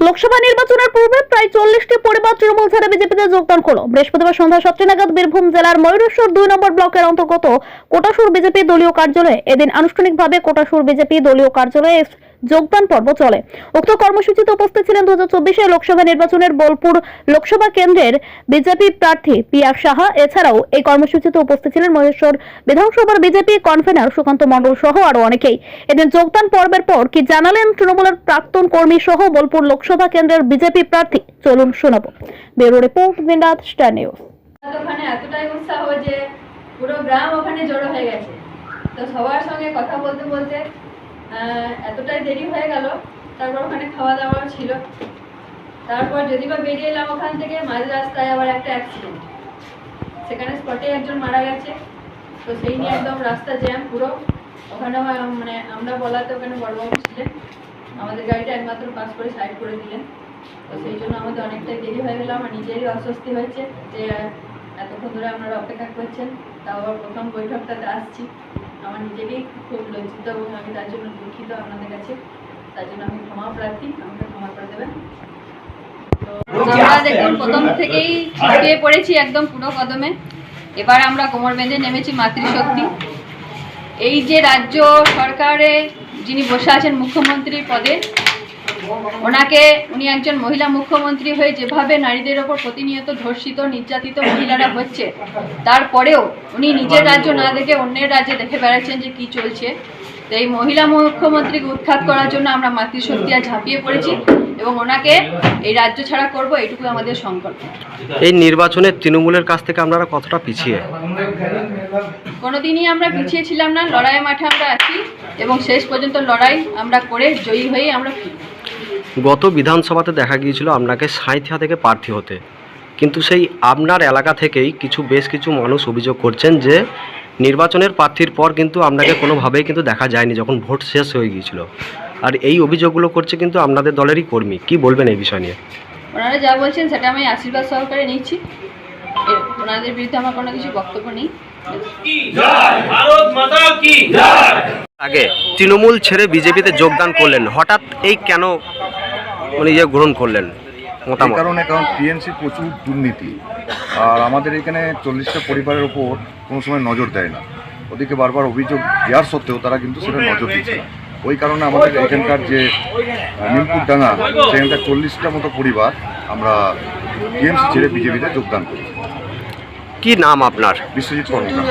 লোকসভা নির্বাচনের পূর্বে প্রায় 40টি পরিবার তৃণমূল ছেড়ে বিজেপিতে যোগদান করলো। বৃহস্পতিবার সন্ধ্যা 7টা নাগাদ বীরভূম জেলার ময়ূরেশ্বর 2 নম্বর ব্লকের অন্তর্গত কোটাসুর বিজেপি দলীয় কার্যালয়ে এদিন আনুষ্ঠানিকভাবে কোটাসুর বিজেপি দলীয় কার্যালয়ে যোগদান পর্ব চলে। উক্ত কর্মসূচিতে উপস্থিত ছিলেন 2024 লোকসভা নির্বাচনের বোলপুর লোকসভা কেন্দ্রের বিজেপি প্রার্থী পিয়ার সাহা। এছাড়াও এই কর্মসূচিতে উপস্থিত ছিলেন মহেশ্বর বিধানসভার বিজেপি কনভেনর সুকান্ত মণ্ডল সহ আরো অনেকেই। এদিন যোগদান পর্বের পর কি জানালেন তৃণমূলের প্রাক্তন কর্মী সহ বোলপুর লোকসভা কেন্দ্রের বিজেপি প্রার্থী, চলুন শোনাবো। ব্যুরো রিপোর্ট, দিনরাত স্টার নিউজ। ওখানে এতটাই উৎসাহ যে পুরো গ্রাম ওখানে জড়ো হয়ে গেছে। তো সবার সঙ্গে কথা বলতে বলতে এতটাই দেরি হয়ে গেল। তারপর ওখানে খাওয়া দাওয়া ছিল। তারপর যদি বা বেরিয়ে এলাম ওখান থেকে, মাঝ রাস্তায় আবার একটা অ্যাক্সিডেন্ট, সেখানে স্পটে একজন মারা গেছে। তো সেই নিয়ে একদম রাস্তা জ্যাম পুরো। ওখানে মানে আমরা বলাতে ওখানে বড়বাবু ছিলেন, আমাদের গাড়িটা একমাত্র পাস করে সাইড করে দিলেন। তো সেই জন্য আমাদের অনেকটাই দেরি হয়ে গেল। আমার নিজেরই অস্বস্তি হয়েছে যে এতক্ষণ ধরে আপনারা অপেক্ষা করছেন, তাও আবার প্রথম বৈঠকটাতে আসছি। আমার নিজেকেই খুব লজ্জিত এবং আমি তার জন্য দুঃখিত আপনাদের কাছে। তার জন্য আমি ক্ষমা প্রার্থী, আমাকে ক্ষমা করে দেবেন। তো আমরা দেখুন প্রথম থেকেই ছিটিয়ে পড়েছি একদম পুরো কদমে। এবার আমরা কোমর বেঁধে নেমেছি মাতৃশক্তি। এই যে রাজ্য সরকারে যিনি বসে আছেন মুখ্যমন্ত্রী পদে, উনি একজন মহিলা মুখ্যমন্ত্রী হয়ে যেভাবে নারীদের ওপর প্রতিনিয়ত ধর্ষিত নির্যাতিত মহিলারা হচ্ছে, তারপরেও উনি নিজের রাজ্য না দেখে অন্যের রাজ্যে দেখে বেড়াচ্ছেন যে কি চলছে। তো এই মহিলা মুখ্যমন্ত্রীকে উৎখাত করার জন্য আমরা মাতৃশক্তি আর ঝাঁপিয়ে পড়েছি এবং ওনাকে এই রাজ্য ছাড়া করব, এটুকু আমাদের সংকল্প। এই নির্বাচনে তৃণমূলের কাছ থেকে আপনারা কতটা পিছিয়ে? কোনোদিনই আমরা পিছিয়ে ছিলাম না। লড়াইয়ের মাঠে আমরা আছি এবং শেষ পর্যন্ত লড়াই আমরা করে জয়ী হয়ে আমরা ফিরব। গত বিধানসভাতে দেখা গিয়েছিল আপনাকে সাঁইথিয়া থেকে প্রার্থী হতে, কিন্তু সেই আপনার এলাকা থেকেই বেশ কিছু মানুষ অভিযোগ করছেন যে নির্বাচনের প্রার্থীর পর কিন্তু আপনাকে কোনোভাবেই কিন্তু দেখা যায়নি যখন ভোট শেষ হয়ে গিয়েছিল। আর এই অভিযোগগুলো করছে কিন্তু আপনাদের দলেরই কর্মী। কি বলবেন এই বিষয় নিয়ে? ওনারা যা বলছেন সেটা আমি আশীর্বাদ সহকারে নিচ্ছি। ওনাদের বিরুদ্ধে আমার কোনো কিছু বক্তব্য নেই। আগে তৃণমূল ছেড়ে বিজেপিতে যোগদান করলেন, হঠাৎ এই কেন গ্রহণ করলেন? কারণ টিএমসি প্রচুর দুর্নীতি, আর আমাদের এখানে 40টা পরিবারের ওপর কোনো সময় নজর দেয় না। ওদিকে বারবার অভিযোগ দেওয়ার সত্ত্বেও তারা কিন্তু সেটা নজর দিচ্ছে না। ওই কারণে আমাদের এখানকার যে নিমপুরডাঙ্গা, সেখানকার 40টা মতো পরিবার আমরা টিএমসি ছেড়ে বিজেপিতে যোগদান করি। কি নাম আপনার? বিশ্বজিৎ কর্মকার।